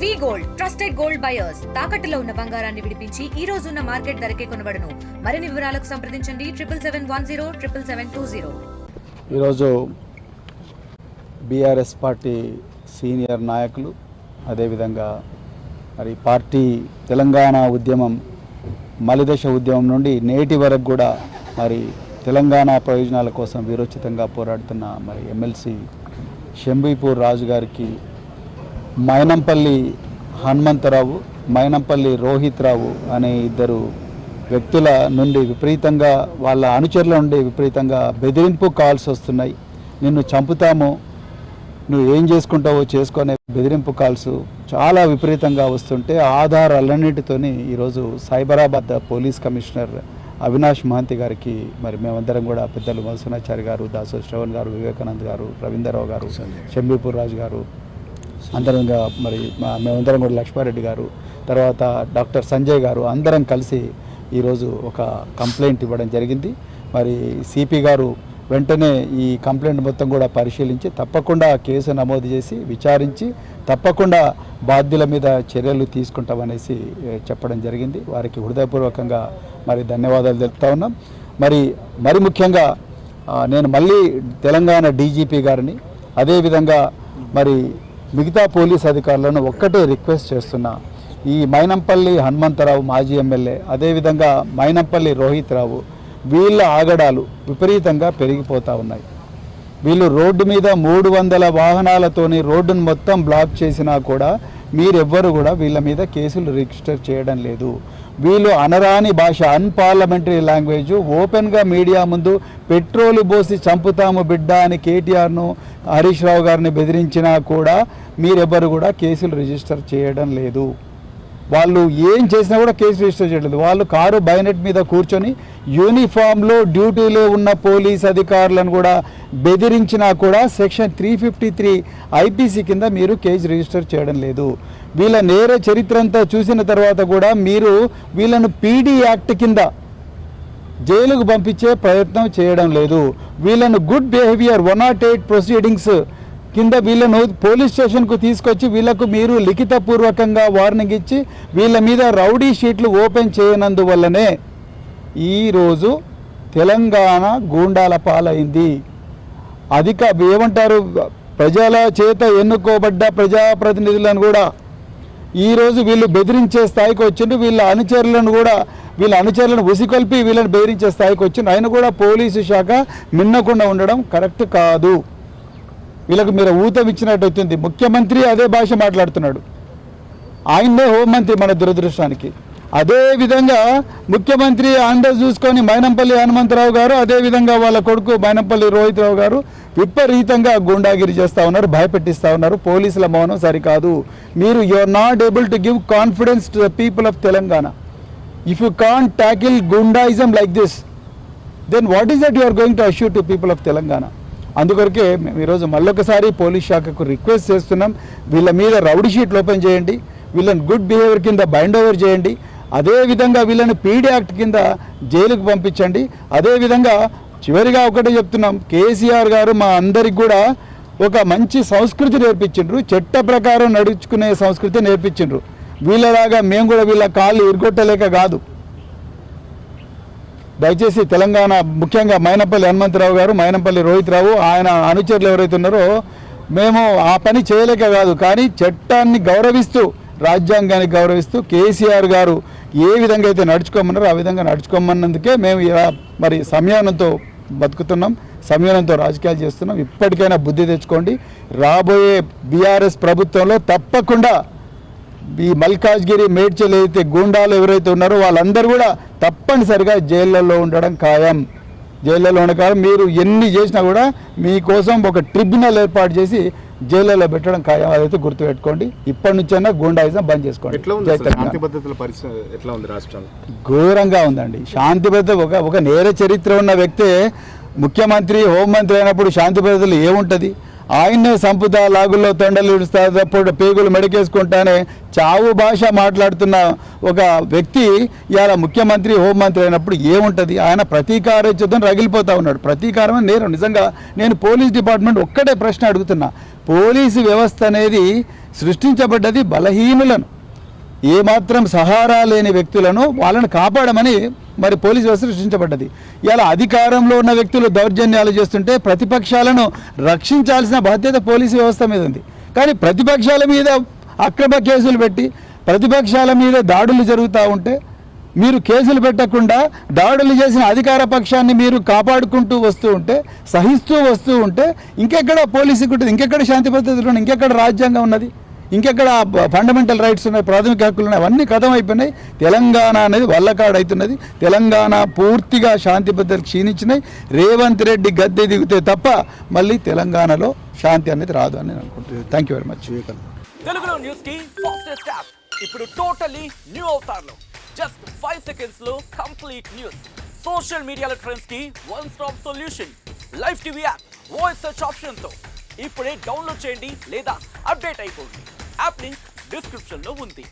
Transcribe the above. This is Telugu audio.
వి గోల్డ్ ట్రస్టెడ్ గోల్డ్ బయర్స్ తాకట్టులో ఉన్న బంగారాన్ని విడిపించి ఈ రోజు ఉన్న మార్కెట్ ధరకే కొనబడును. మరిన్ని వివరాలకు సంప్రదించండి 7771077720. ఈరోజు బీఆర్ఎస్ పార్టీ సీనియర్ నాయకులు అదేవిధంగా మరి పార్టీ తెలంగాణ ఉద్యమం మలిదశ ఉద్యమం నుండి నేటి వరకు కూడా మరి తెలంగాణ ప్రయోజనాల కోసం వీరోచితంగా పోరాడుతున్న మరి ఎమ్మెల్సీ షంబీపూర్ రాజు గారికి మైనంపల్లి హనుమంతరావు, మైనంపల్లి రోహిత్ రావు అనే ఇద్దరు వ్యక్తుల నుండి విపరీతంగా వాళ్ళ అనుచరుల నుండి విపరీతంగా బెదిరింపు కాల్స్ వస్తున్నాయి. నిన్ను చంపుతాము, నువ్వు ఏం చేసుకుంటావో చేసుకునే బెదిరింపు కాల్స్ చాలా విపరీతంగా వస్తుంటే ఆధారాలన్నిటితోని ఈరోజు సైబరాబాద్ పోలీస్ కమిషనర్ అవినాష్ మహంతి గారికి మరి మేమందరం కూడా పెద్దలు మధుసూనాచారి గారు, దాసో శ్రవణ్ గారు, వివేకానంద్ గారు, రవీంద్రరావు గారు, షంబీపూర్ రాజు గారు అందరంగా మరి మేమందరం కూడా లక్ష్మారెడ్డి గారు, తర్వాత డాక్టర్ సంజయ్ గారు అందరం కలిసి ఈరోజు ఒక కంప్లైంట్ ఇవ్వడం జరిగింది. మరి సిపి గారు వెంటనే ఈ కంప్లైంట్ మొత్తం కూడా పరిశీలించి తప్పకుండా కేసు నమోదు చేసి విచారించి తప్పకుండా బాధ్యుల మీద చర్యలు తీసుకుంటామనేసి చెప్పడం జరిగింది. వారికి హృదయపూర్వకంగా మరి ధన్యవాదాలు తెలుపుతా ఉన్నాం. మరి ముఖ్యంగా నేను మళ్ళీ తెలంగాణ డీజీపీ గారిని అదేవిధంగా మరి మిగతా పోలీస్ అధికారులను ఒక్కటే రిక్వెస్ట్ చేస్తున్నా, ఈ మైనంపల్లి హనుమంతరావు మాజీ ఎమ్మెల్యే అదేవిధంగా మైనంపల్లి రోహిత్ రావు వీళ్ళ ఆగడాలు విపరీతంగా పెరిగిపోతూ ఉన్నాయి. వీళ్ళు రోడ్డు మీద 300 వాహనాలతోని రోడ్డును మొత్తం బ్లాక్ చేసినా కూడా మీరెవ్వరు కూడా వీళ్ళ మీద కేసులు రిజిస్టర్ చేయడం లేదు. వీళ్ళు అనరాని భాష, అన్పార్లమెంటరీ లాంగ్వేజ్ ఓపెన్గా మీడియా ముందు పెట్రోలు పోసి చంపుతాము బిడ్డ అని కేటీఆర్ను, హరీష్ రావు గారిని బెదిరించినా కూడా మీరెవ్వరు కూడా కేసులు రిజిస్టర్ చేయడం లేదు. వాళ్ళు ఏం చేసినా కూడా కేసు రిజిస్టర్ చేయలేదు. వాళ్ళు కారు బైనెట్ మీద కూర్చొని యూనిఫామ్లో డ్యూటీలో ఉన్న పోలీస్ అధికారులను కూడా బెదిరించినా కూడా సెక్షన్ 353 ఐపీసీ కింద మీరు కేసు రిజిస్టర్ చేయడం లేదు. వీళ్ళ నేర చరిత్ర అంతా చూసిన తర్వాత కూడా మీరు వీళ్ళను పీడీ యాక్ట్ కింద జైలుకు పంపించే ప్రయత్నం చేయడం లేదు. వీళ్ళను గుడ్ బిహేవియర్ 108 ప్రొసీడింగ్స్ కింద వీళ్ళను పోలీస్ స్టేషన్కు తీసుకొచ్చి వీళ్లకు మీరు లిఖితపూర్వకంగా వార్నింగ్ ఇచ్చి వీళ్ళ మీద రౌడీ షీట్లు ఓపెన్ చేయనందువల్లనే ఈరోజు తెలంగాణ గూండాల పాలైంది. ఏమంటారు, ప్రజల చేత ఎన్నుకోబడ్డ ప్రజాప్రతినిధులను కూడా ఈరోజు వీళ్ళు బెదిరించే స్థాయికి వచ్చిండ్రు. వీళ్ళ అనుచరులను ఉసికొల్పి వీళ్ళని బెదిరించే స్థాయికి వచ్చిండ్రు. ఆయన కూడా పోలీసు శాఖ మిన్నకుండా ఉండడం కరెక్ట్ కాదు. వీళ్ళకు మీరు ఊతం ఇచ్చినట్టు అవుతుంది. ముఖ్యమంత్రి అదే భాష మాట్లాడుతున్నాడు, ఆయనే హోంమంత్రి మన దురదృష్టానికి. అదేవిధంగా ముఖ్యమంత్రి అండర్ చూసుకొని మైనంపల్లి హనుమంతరావు గారు అదేవిధంగా వాళ్ళ కొడుకు మైనంపల్లి రోహిత్ రావు గారు విపరీతంగా గుండాగిరి చేస్తూ ఉన్నారు, భయపెట్టిస్తూ ఉన్నారు. పోలీసుల మౌనం సరికాదు. మీరు are not able to give confidence to the people of Telangana. If you can't tackle goondaism like this, then what is that you are going to assure to people of Telangana? అందుకొరకే మేము ఈరోజు మళ్ళొకసారి పోలీస్ శాఖకు రిక్వెస్ట్ చేస్తున్నాం, వీళ్ళ మీద రౌడీ షీట్లు ఓపెన్ చేయండి, వీళ్ళని గుడ్ బిహేవియర్ కింద బైండ్ ఓవర్ చేయండి, అదేవిధంగా వీళ్ళని పీడీ యాక్ట్ కింద జైలుకు పంపించండి. అదేవిధంగా చివరిగా ఒకటే చెప్తున్నాం, కేసీఆర్ గారు మా అందరికి కూడా ఒక మంచి సంస్కృతి నేర్పించిండ్రు, చట్ట ప్రకారం నడుచుకునే సంస్కృతి నేర్పించిండ్రు. వీళ్ళలాగా మేము కూడా వీళ్ళ కాళ్ళు ఇరుగొట్టలేక కాదు. దయచేసి తెలంగాణ ముఖ్యంగా మైనంపల్లి హనుమంతరావు గారు, మైనంపల్లి రోహిత్ రావు ఆయన అనుచరులు ఎవరైతే ఉన్నారో మేము ఆ పని చేయలేక కాదు, కానీ చట్టాన్ని గౌరవిస్తూ రాజ్యాంగాన్ని గౌరవిస్తూ కేసీఆర్ గారు ఏ విధంగా అయితే నడుచుకోమన్నారో ఆ విధంగా నడుచుకోమన్నందుకే మేము ఇలా మరి సంయమనంతో బతుకుతున్నాం, సంయమనంతో రాజకీయాలు చేస్తున్నాం. ఇప్పటికైనా బుద్ధి తెచ్చుకోండి. రాబోయే బీఆర్ఎస్ ప్రభుత్వంలో తప్పకుండా ఈ మల్కాజ్గిరి, మేడ్చల్ అయితే గూండాలు ఎవరైతే ఉన్నారో వాళ్ళందరూ కూడా తప్పనిసరిగా జైళ్ళల్లో ఉండడం ఖాయం. జైళ్ళలో ఉండడం మీరు ఎన్ని చేసినా కూడా మీకోసం ఒక ట్రిబ్యునల్ ఏర్పాటు చేసి జైళ్ళలో పెట్టడం ఖాయం. అదైతే గుర్తుపెట్టుకోండి. ఇప్పటి నుంచైనా గూండాయిజం బంద్ చేసుకోండి. ఘోరంగా ఉందండి శాంతి భద్రత. ఒక నేర చరిత్ర ఉన్న వ్యక్తే ముఖ్యమంత్రి, హోంమంత్రి అయినప్పుడు శాంతి భద్రతలు ఏముంటుంది? ఆయన్నే సంపుతా, లాగుల్లో తొండలు ఇడుస్తా, పేగులు మెడకేసుకుంటానే చావు భాష మాట్లాడుతున్న ఒక వ్యక్తి ఇవాళ ముఖ్యమంత్రి, హోంమంత్రి అయినప్పుడు ఏముంటుంది? ఆయన ప్రతీకారోచితం రగిలిపోతూ ఉన్నాడు. ప్రతీకారమే నేరం. నిజంగా నేను పోలీస్ డిపార్ట్మెంట్ ఒక్కటే ప్రశ్న అడుగుతున్నా, పోలీసు వ్యవస్థ అనేది సృష్టించబడ్డది బలహీనులను, ఏమాత్రం సహారా లేని వ్యక్తులను వాళ్ళని కాపాడమని మరి పోలీసు వ్యవస్థ సృష్టించబడ్డది. ఇలా అధికారంలో ఉన్న వ్యక్తులు దౌర్జన్యాలు చేస్తుంటే ప్రతిపక్షాలను రక్షించాల్సిన బాధ్యత పోలీసు వ్యవస్థ మీద ఉంది. కానీ ప్రతిపక్షాల మీద అక్రమ కేసులు పెట్టి ప్రతిపక్షాల మీద దాడులు జరుగుతూ ఉంటే మీరు కేసులు పెట్టకుండా దాడులు చేసిన అధికార పక్షాన్ని మీరు కాపాడుకుంటూ వస్తూ ఉంటే, సహిస్తూ వస్తూ ఉంటే ఇంకెక్కడ పోలీసుకు ఉంటుంది, ఇంకెక్కడ శాంతి భద్రతలు ఉన్నాయి, ఇంకెక్కడ రాజ్యాంగం ఉన్నది, ఇంకెక్కడ ఫండమెంటల్ రైట్స్ ఉన్నాయి, ప్రాథమిక హక్కులు ఉన్నాయి, అవన్నీ కథం అయిపోయినాయి. తెలంగాణ అనేది వల్లకాడు అవుతున్నది. తెలంగాణ పూర్తిగా శాంతి భద్రతలు క్షీణించినాయి. రేవంత్ రెడ్డి గద్దె దిగితే తప్ప మళ్ళీ తెలంగాణలో శాంతి అనేది రాదు అని నేను అనుకుంటున్నాను. Thank you very much. తెలుగులో న్యూస్ కి ఫాస్టెస్ట్ యాప్ ఇప్పుడు టోటలీ న్యూ అవతార్లో జస్ట్ 5 seconds లో కంప్లీట్ న్యూస్, సోషల్ మీడియాలో ట్రెండ్స్ కి one stop solution, live TV app, voice search option తో ఇప్పుడే డౌన్లోడ్ చేయండి లేదా అప్డేట్ అయిపోండి. యాప్ లింక్ డిస్క్రిప్షన్ లో ఉంది.